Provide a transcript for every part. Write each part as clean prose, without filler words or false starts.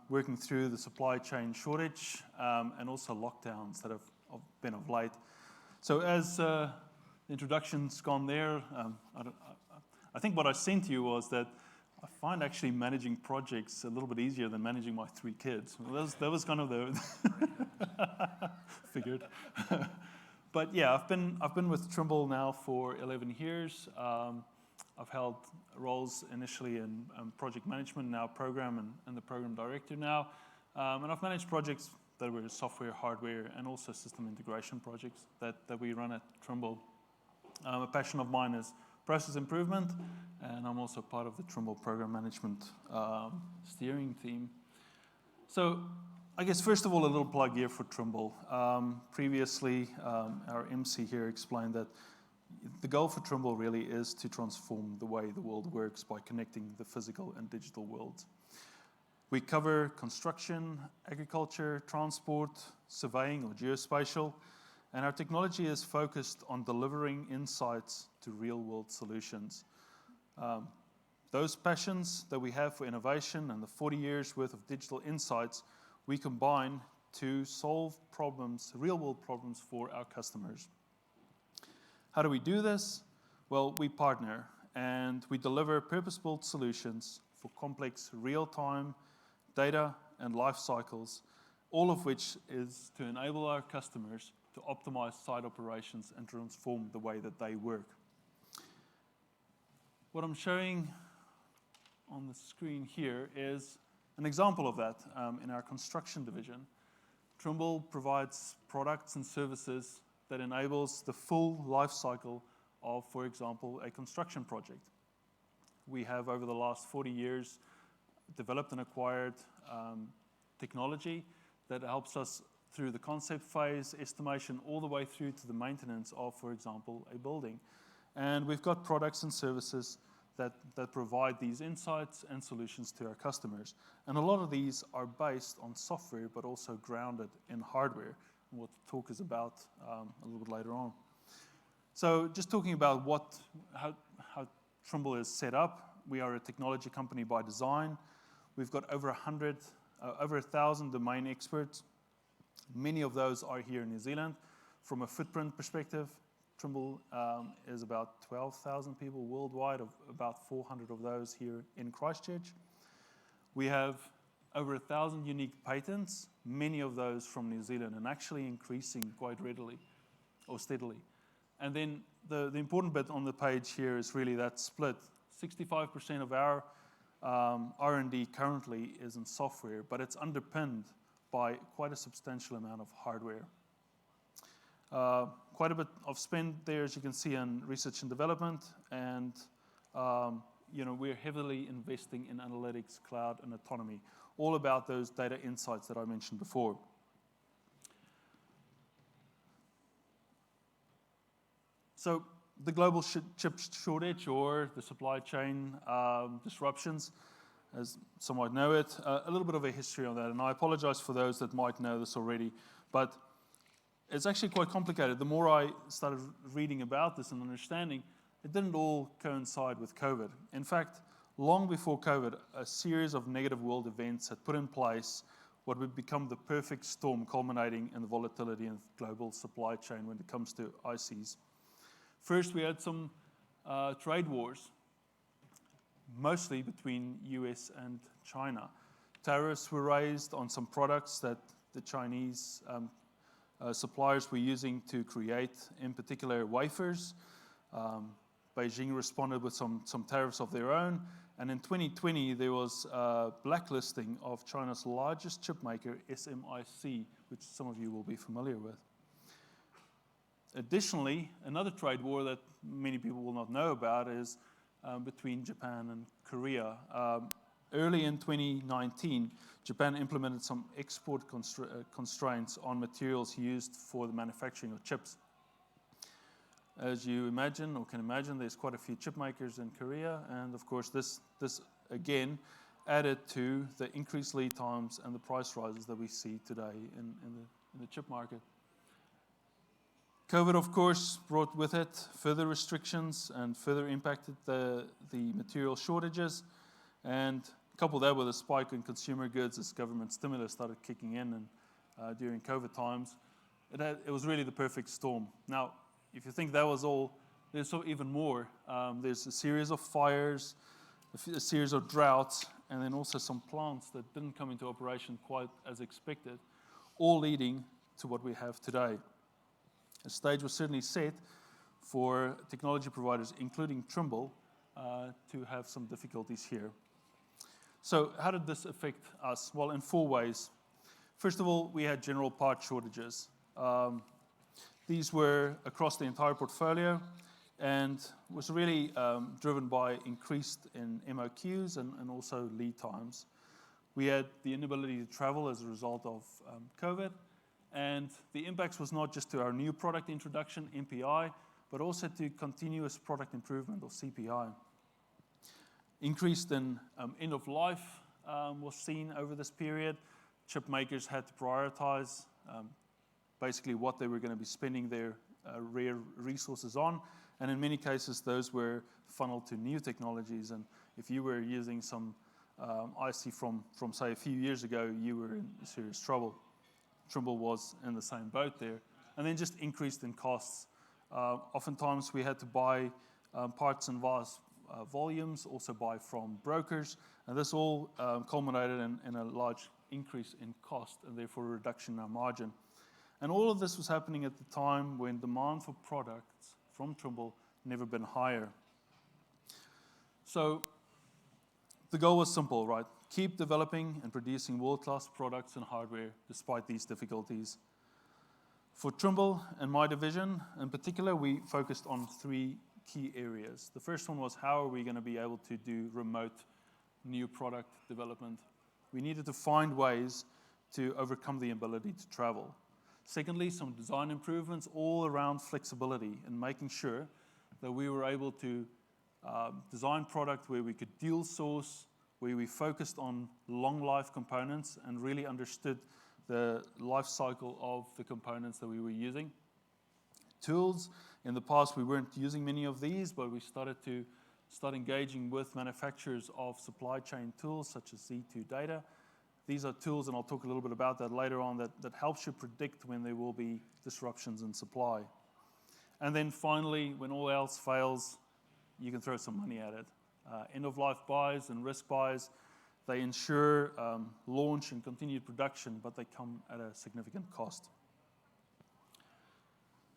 working through the supply chain shortage and also lockdowns that have been of late. So as the introduction's gone there, I think what I sent you was that I find actually managing projects a little bit easier than managing my 3 kids. Well, that was kind of the figured. But yeah, I've been with Trimble now for 11 years. I've held roles initially in project management, now program and the program director now. And I've managed projects that were software, hardware, and also system integration projects that we run at Trimble. A passion of mine is process improvement, and I'm also part of the Trimble program management steering team. So I guess first of all, a little plug here for Trimble. Previously, our MC here explained that the goal for Trimble really is to transform the way the world works by connecting the physical and digital worlds. We cover construction, agriculture, transport, surveying or geospatial, and our technology is focused on delivering insights to real-world solutions. Those passions that we have for innovation and the 40 years worth of digital insights, we combine to solve problems, real-world problems for our customers. How do we do this? Well, we partner and we deliver purpose-built solutions for complex real-time data and life cycles, all of which is to enable our customers to optimize site operations and transform the way that they work. What I'm showing on the screen here is an example of that in our construction division. Trimble provides products and services that enables the full life cycle of, for example, a construction project. We have, over the last 40 years, developed and acquired technology that helps us through the concept phase, estimation, all the way through to the maintenance of, for example, a building. And we've got products and services that provide these insights and solutions to our customers. And a lot of these are based on software, but also grounded in hardware, what the talk is about a little bit later on. So just talking about how Trimble is set up, we are a technology company by design. We've got over 1,000 domain experts. Many of those are here in New Zealand. From a footprint perspective, Trimble is about 12,000 people worldwide, of about 400 of those here in Christchurch. We have over 1,000 unique patents, many of those from New Zealand, and actually increasing quite readily or steadily. And then the important bit on the page here is really that split. 65% of our R&D currently is in software, but it's underpinned by quite a substantial amount of hardware. Quite a bit of spend there, as you can see, in research and development, and we're heavily investing in analytics, cloud, and autonomy, all about those data insights that I mentioned before. So the global chip shortage, or the supply chain disruptions, as some might know it, a little bit of a history on that, and I apologize for those that might know this already, but it's actually quite complicated. The more I started reading about this and understanding, it didn't all coincide with COVID. In fact, long before COVID, a series of negative world events had put in place what would become the perfect storm, culminating in the volatility in global supply chain when it comes to ICs. First, we had some trade wars, mostly between US and China. Tariffs were raised on some products that the Chinese suppliers were using to create, in particular, wafers. Beijing responded with some tariffs of their own. And in 2020, there was a blacklisting of China's largest chip maker, SMIC, which some of you will be familiar with. Additionally, another trade war that many people will not know about is between Japan and Korea. Early in 2019, Japan implemented some export constraints on materials used for the manufacturing of chips. As you imagine, or can imagine, there's quite a few chip makers in Korea, and of course this again added to the increased lead times and the price rises that we see today in the chip market. COVID, of course, brought with it further restrictions and further impacted the material shortages. And couple that with a spike in consumer goods as government stimulus started kicking in and during COVID times, it was really the perfect storm. Now, if you think that was all, there's even more. There's a series of fires, a series of droughts, and then also some plants that didn't come into operation quite as expected, all leading to what we have today. The stage was certainly set for technology providers, including Trimble, to have some difficulties here. So how did this affect us? Well, in 4 ways. First of all, we had general part shortages. These were across the entire portfolio and was really driven by increased in MOQs and also lead times. We had the inability to travel as a result of COVID, and the impacts was not just to our new product introduction, MPI, but also to continuous product improvement, or CPI. Increased in end of life was seen over this period. Chip makers had to prioritize basically what they were going to be spending their rare resources on, and in many cases those were funneled to new technologies. And if you were using some IC from say a few years ago, you were in serious trouble. Trimble was in the same boat there. And then just increased in costs. Oftentimes we had to buy parts in vast volumes, also buy from brokers, and this all culminated in a large increase in cost and therefore a reduction in our margin. And all of this was happening at the time when demand for products from Trimble never been higher. So the goal was simple, right? Keep developing and producing world-class products and hardware despite these difficulties. For Trimble and my division in particular, we focused on 3 key areas. The first one was, how are we going to be able to do remote new product development? We needed to find ways to overcome the ability to travel. Secondly, some design improvements all around flexibility and making sure that we were able to design product where we could dual source, where we focused on long life components and really understood the life cycle of the components that we were using. Tools, in the past we weren't using many of these, but we started engaging with manufacturers of supply chain tools such as Z2 Data. These are tools, and I'll talk a little bit about that later on, that helps you predict when there will be disruptions in supply. And then finally, when all else fails, you can throw some money at it. End-of-life buys and risk buys, they ensure launch and continued production, but they come at a significant cost.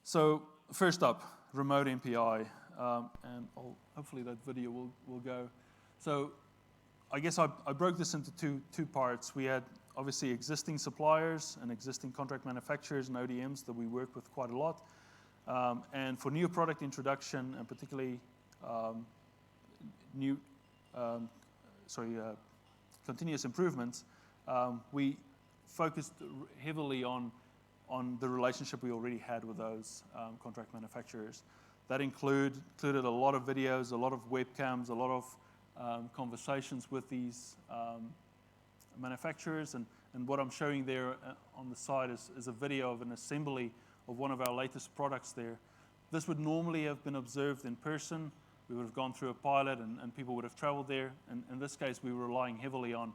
So first up, remote MPI, and hopefully that video will go. So I guess I broke this into two parts. We had obviously existing suppliers and existing contract manufacturers and ODMs that we work with quite a lot. And for new product introduction, and particularly continuous improvements, we focused heavily on the relationship we already had with those contract manufacturers. That included a lot of videos, a lot of webcams, a lot of conversations with these manufacturers. And what I'm showing there on the side is a video of an assembly of one of our latest products there. This would normally have been observed in person. We would have gone through a pilot and people would have traveled there. And in this case, we were relying heavily on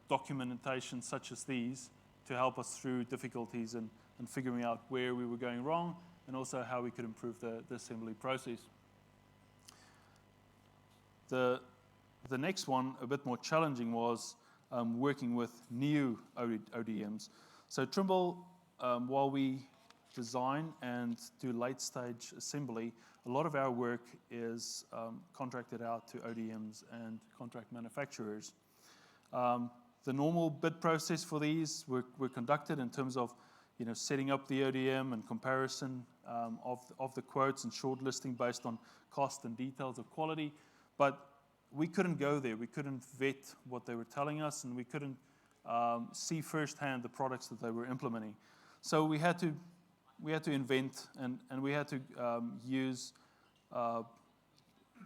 documentation such as these to help us through difficulties and figuring out where we were going wrong and also how we could improve the assembly process. The next one, a bit more challenging, was working with new ODMs. So Trimble, while we design and do late-stage assembly, a lot of our work is contracted out to ODMs and contract manufacturers. The normal bid process for these were conducted in terms of setting up the ODM and comparison of the quotes and shortlisting based on cost and details of quality. But we couldn't go there. We couldn't vet what they were telling us, and we couldn't see firsthand the products that they were implementing. So we had to invent, and we had to use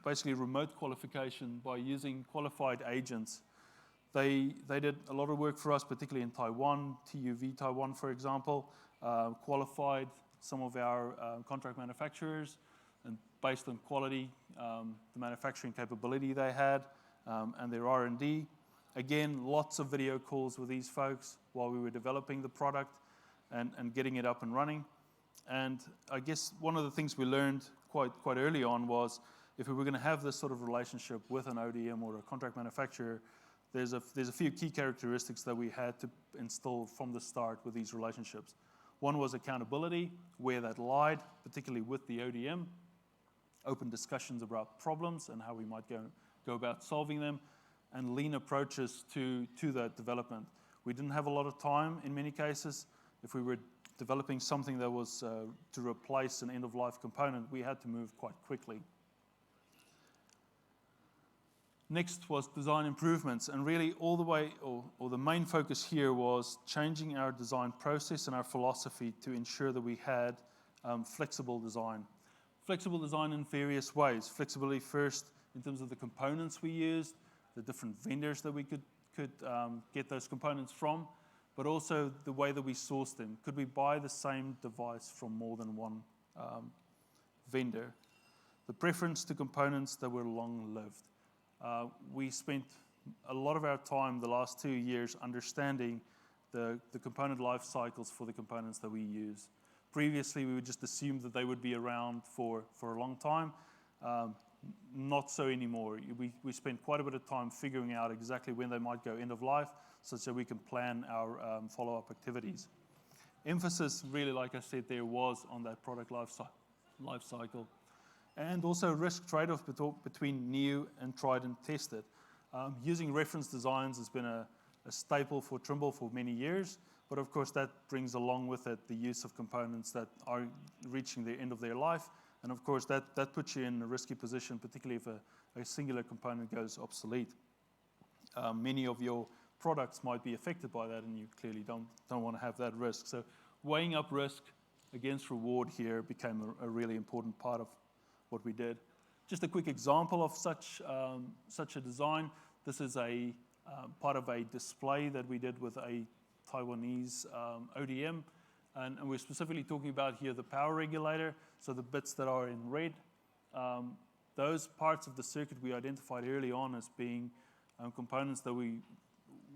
basically remote qualification by using qualified agents. They did a lot of work for us, particularly in Taiwan, TUV Taiwan, for example, qualified some of our contract manufacturers, and based on quality, the manufacturing capability they had, and their R&D. Again, lots of video calls with these folks while we were developing the product and getting it up and running. And I guess one of the things we learned quite early on was if we were going to have this sort of relationship with an ODM or a contract manufacturer, there's a few key characteristics that we had to instill from the start with these relationships. One was accountability, where that lied, particularly with the ODM, open discussions about problems and how we might go about solving them, and lean approaches to that development. We didn't have a lot of time in many cases. If we were developing something that was to replace an end-of-life component, we had to move quite quickly. Next was design improvements, and really all the way, or the main focus here was changing our design process and our philosophy to ensure that we had flexible design. Flexible design in various ways. Flexibility first in terms of the components we used, the different vendors that we could get those components from, but also the way that we source them. Could we buy the same device from more than one vendor? The preference to components that were long-lived. We spent a lot of our time the last 2 years understanding the component life cycles for the components that we use. Previously, we would just assume that they would be around for a long time. Not so anymore. We spent quite a bit of time figuring out exactly when they might go end of life, such that we can plan our follow-up activities. Emphasis, really, like I said, there was on that product life cycle. And also risk trade-off between new and tried and tested. Using reference designs has been a staple for Trimble for many years, but of course that brings along with it the use of components that are reaching the end of their life, and of course that puts you in a risky position, particularly if a singular component goes obsolete. Many of your products might be affected by that, and you clearly don't want to have that risk. So weighing up risk against reward here became a really important part of what we did. Just a quick example of such a design. This is a part of a display that we did with a Taiwanese ODM, and we're specifically talking about here the power regulator, so the bits that are in red. Those parts of the circuit we identified early on as being components that we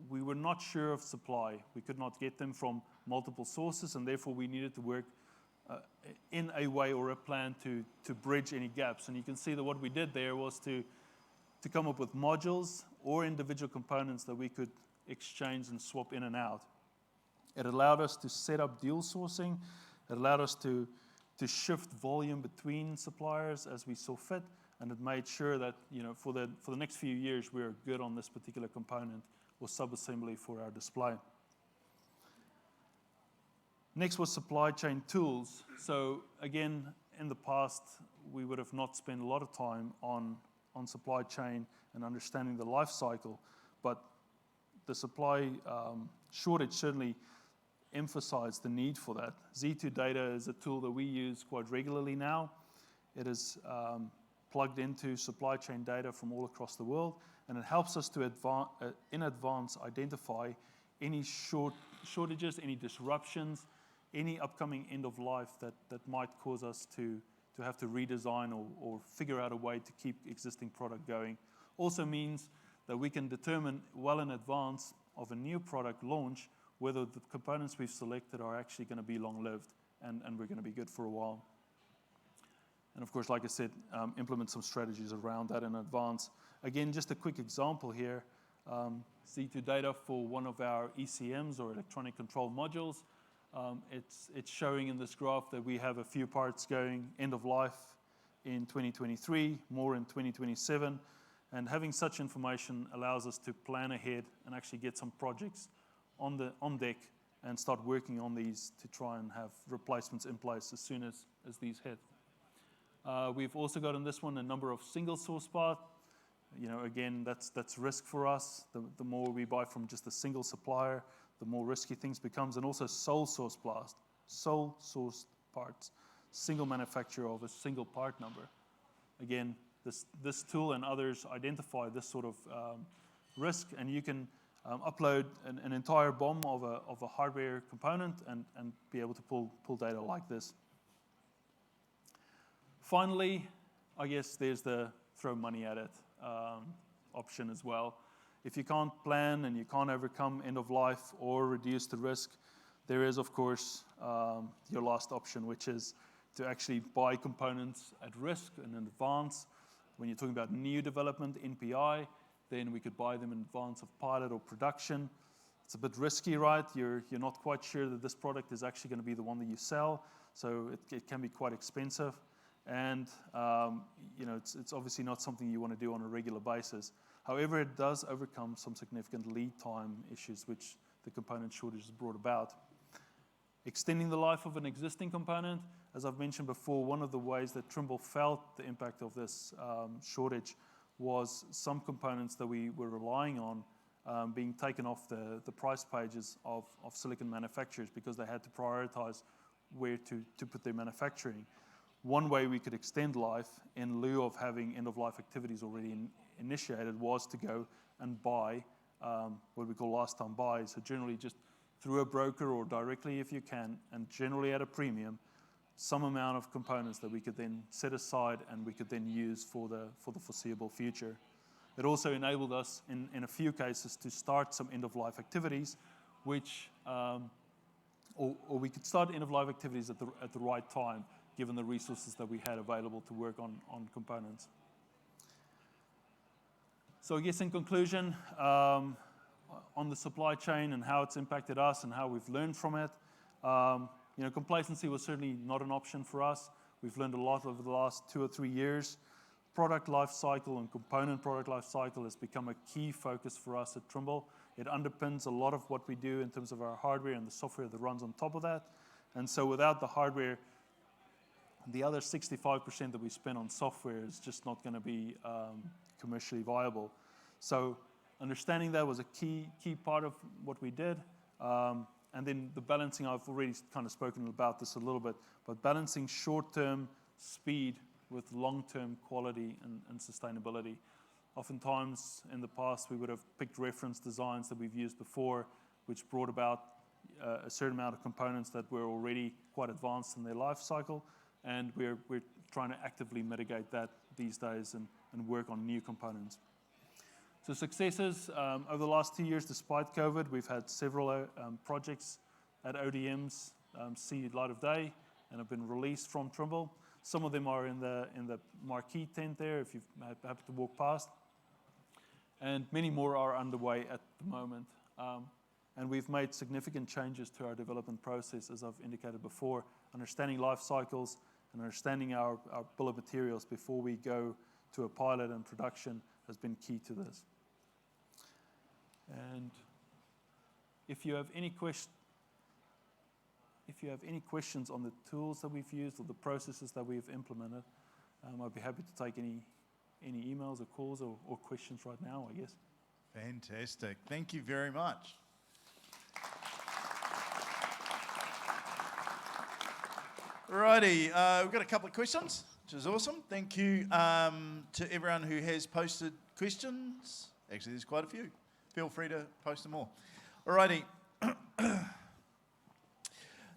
were not sure of supply. We could not get them from multiple sources, and therefore we needed to work in a way or a plan to bridge any gaps. And you can see that what we did there was to come up with modules or individual components that we could exchange and swap in and out. It allowed us to set up deal sourcing. It allowed us to shift volume between suppliers as we saw fit, and it made sure that for the next few years we were good on this particular component or subassembly for our display. Next was supply chain tools. So again, in the past, we would have not spent a lot of time on supply chain and understanding the life cycle, but the supply shortage certainly emphasized the need for that. Z2 Data is a tool that we use quite regularly now. It is plugged into supply chain data from all across the world, and it helps us to in advance identify any shortages, any disruptions, any upcoming end of life that might cause us to have to redesign or figure out a way to keep existing product going. Also means that we can determine well in advance of a new product launch whether the components we've selected are actually going to be long-lived and we're going to be good for a while. And of course, like I said, implement some strategies around that in advance. Again, just a quick example here. Z2 Data for one of our ECMs or electronic control modules. It's showing in this graph that we have a few parts going end of life in 2023, more in 2027, and having such information allows us to plan ahead and actually get some projects on deck and start working on these to try and have replacements in place as soon as these hit. We've also got in this one a number of single source parts. Again, that's risk for us. The more we buy from just a single supplier, the more risky things becomes, and also sole sourced parts, single manufacturer of a single part number. Again, this tool and others identify this sort of risk, and you can upload an entire BOM of a hardware component and be able to pull data like this. Finally, I guess there's the throw money at it option as well. if you can't plan and you can't overcome end of life or reduce the risk, there is, of course, your last option, which is to actually buy components at risk and in advance. When you're talking about new development, NPI, then we could buy them in advance of pilot or production. It's a bit risky, right? You're not quite sure that this product is actually going to be the one that you sell, so it can be quite expensive. And it's obviously not something you want to do on a regular basis. However, it does overcome some significant lead time issues which the component shortage has brought about. Extending the life of an existing component, as I've mentioned before, one of the ways that Trimble felt the impact of this shortage was some components that we were relying on being taken off the price pages of silicon manufacturers because they had to prioritize where to put their manufacturing. One way we could extend life in lieu of having end-of-life activities already initiated was to go and buy what we call last-time buys. So generally just through a broker or directly if you can, and generally at a premium, some amount of components that we could then set aside and we could then use for the foreseeable future. It also enabled us, in a few cases, to start some end-of-life activities, which, or we could start end-of-life activities at the right time, given the resources that we had available to work on components. So I guess in conclusion, on the supply chain and how it's impacted us and how we've learned from it, complacency was certainly not an option for us. We've learned a lot over the last 2 or 3 years. Product life cycle and component product life cycle has become a key focus for us at Trimble. It underpins a lot of what we do in terms of our hardware and the software that runs on top of that. And so without the hardware, the other 65% that we spend on software is just not going to be commercially viable. So understanding that was a key part of what we did. And then the balancing, I've already kind of spoken about this a little bit, but balancing short-term speed with long-term quality and sustainability. Oftentimes in the past, we would have picked reference designs that we've used before, which brought about a certain amount of components that were already quite advanced in their life cycle, and we're trying to actively mitigate that these days and work on new components. So successes, over the last 2 years, despite COVID, we've had several projects at ODMs see light of day and have been released from Trimble. Some of them are in the marquee tent there, if you've happened to walk past. And many more are underway at the moment. And we've made significant changes to our development process, as I've indicated before. Understanding life cycles and understanding our bill of materials before we go to a pilot and production has been key to this. And if you have any questions on the tools that we've used or the processes that we've implemented, I'd be happy to take any emails or calls or questions right now, I guess. Fantastic. Thank you very much. Alrighty, we've got a couple of questions, which is awesome. Thank you to everyone who has posted questions. Actually, there's quite a few. Feel free to post them all. Alrighty.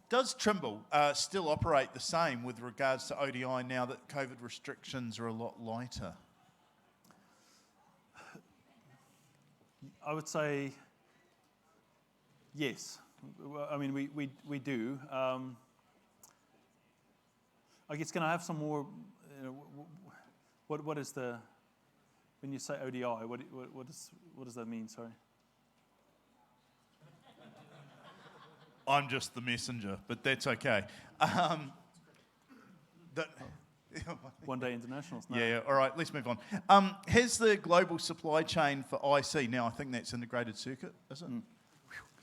Does Trimble still operate the same with regards to ODI now that COVID restrictions are a lot lighter? I would say yes. I mean, we do. I guess, can I have some more, what is the, when you say ODI, what does that mean, sorry? I'm just the messenger, but that's okay. One Day Internationals. No. Yeah, all right, let's move on. Has the global supply chain for IC, now I think that's integrated circuit, is it?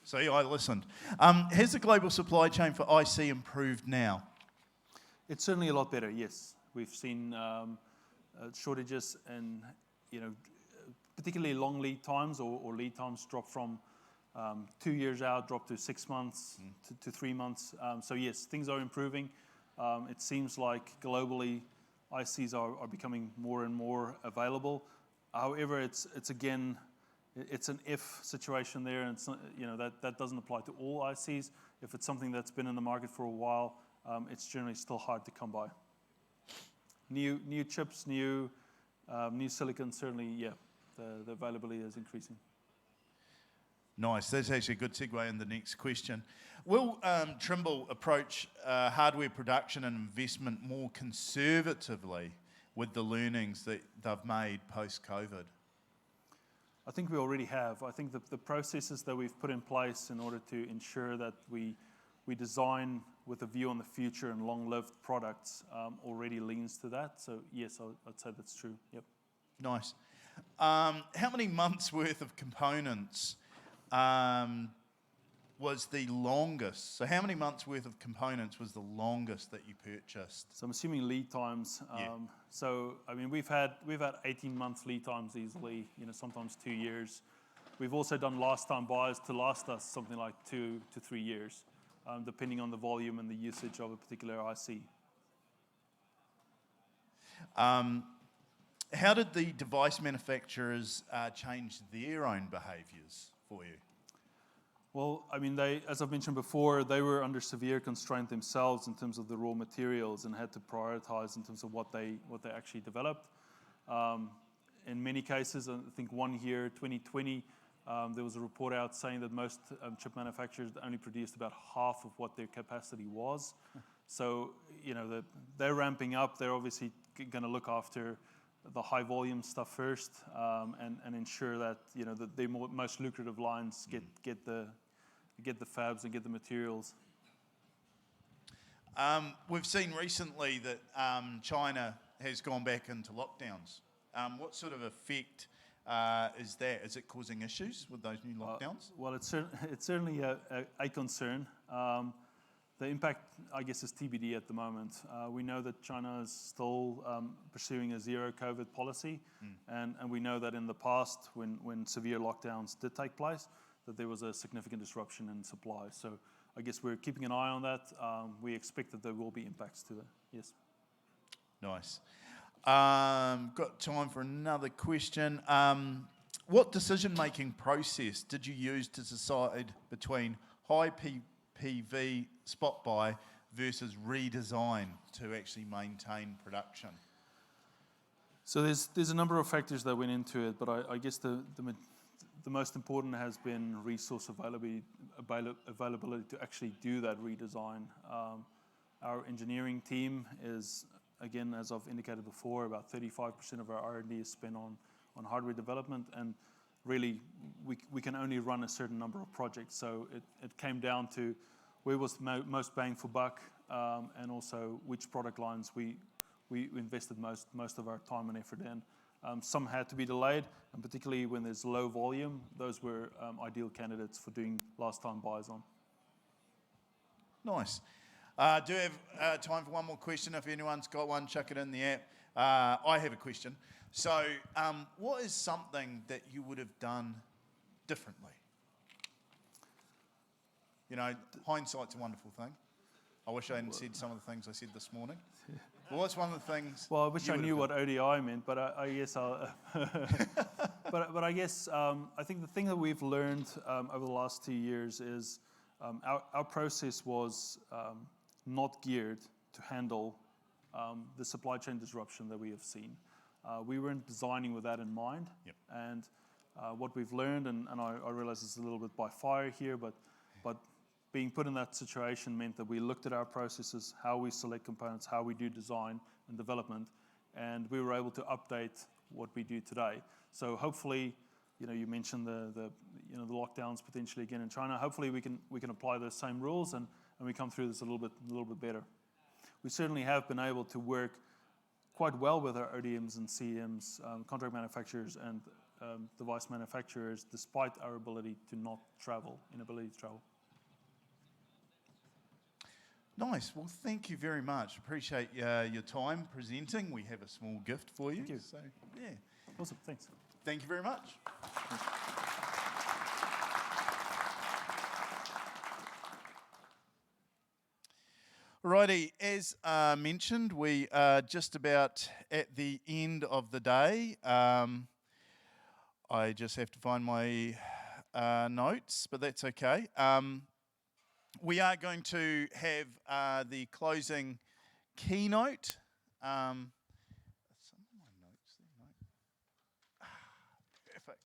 See, I listened. Has the global supply chain for IC improved now? It's certainly a lot better, yes. We've seen shortages and, particularly long lead times or lead times drop from 2 years out, drop to 6 months to 3 months. So yes, things are improving. It seems like globally ICs are becoming more and more available. However, it's again, it's an if situation there, and it's not, that doesn't apply to all ICs. If it's something that's been in the market for a while, it's generally still hard to come by. New chips, new silicon, certainly, yeah, the availability is increasing. Nice. That's actually a good segue in the next question. Will Trimble approach hardware production and investment more conservatively with the learnings that they've made post-COVID? I think we already have. I think the processes that we've put in place in order to ensure that we design with a view on the future and long-lived products already leans to that. So yes, I'd say that's true. Yep. Nice. How many months' worth of components was the longest? So how many months' worth of components was the longest that you purchased? So I'm assuming lead times. Yeah. So I mean, we've had 18 months lead times easily. Sometimes 2 years. We've also done last time buys to last us something like 2 to 3 years, depending on the volume and the usage of a particular IC. How did the device manufacturers change their own behaviours for you? Well, I mean, as I've mentioned before, they were under severe constraint themselves in terms of the raw materials and had to prioritize in terms of what they actually developed. In many cases, I think 1 year, 2020, there was a report out saying that most chip manufacturers only produced about half of what their capacity was. So, they're ramping up. They're obviously going to look after the high volume stuff first, and ensure that that the most lucrative lines get the fabs and get the materials. We've seen recently that China has gone back into lockdowns. What sort of effect is that? Is it causing issues with those new lockdowns? Well, it's certainly a concern. The impact, I guess, is TBD at the moment. We know that China is still pursuing a zero COVID policy, and we know that in the past, when severe lockdowns did take place, that there was a significant disruption in supply. So I guess we're keeping an eye on that. We expect that there will be impacts to that, yes. Nice. Got time for another question. What decision-making process did you use to decide between high PV spot buy versus redesign to actually maintain production? So there's a number of factors that went into it, but I guess the most important has been resource availability to actually do that redesign. Our engineering team is, again, as I've indicated before, about 35% of our R&D is spent on hardware development, and really we can only run a certain number of projects. So it came down to where was most bang for buck, and also which product lines we invested most of our time and effort in. Some had to be delayed, and particularly when there's low volume, those were ideal candidates for doing last time buys on. Nice. Do have time for one more question. If anyone's got one, chuck it in the app. I have a question. So what is something that you would have done differently? Hindsight's a wonderful thing. I wish I hadn't said some of the things I said this morning. Well, what's one of the things? Well, I wish I knew what ODI meant, but I guess I'll. but I guess I think the thing that we've learned over the last 2 years is our process was not geared to handle the supply chain disruption that we have seen. We weren't designing with that in mind. Yep. And what we've learned, and I realize it's a little bit by fire here, but being put in that situation meant that we looked at our processes, how we select components, how we do design and development, and we were able to update what we do today. So hopefully, you mentioned the lockdowns potentially again in China. Hopefully we can apply those same rules and we come through this a little bit better. We certainly have been able to work quite well with our ODMs and CMs, contract manufacturers and device manufacturers, despite our inability to travel. Nice. Well, thank you very much. Appreciate your time presenting. We have a small gift for you. Thank you. So, yeah. Awesome. Thanks. Thank you very much. Alrighty, as mentioned, we are just about at the end of the day. I just have to find my notes, but that's okay. We are going to have the closing keynote.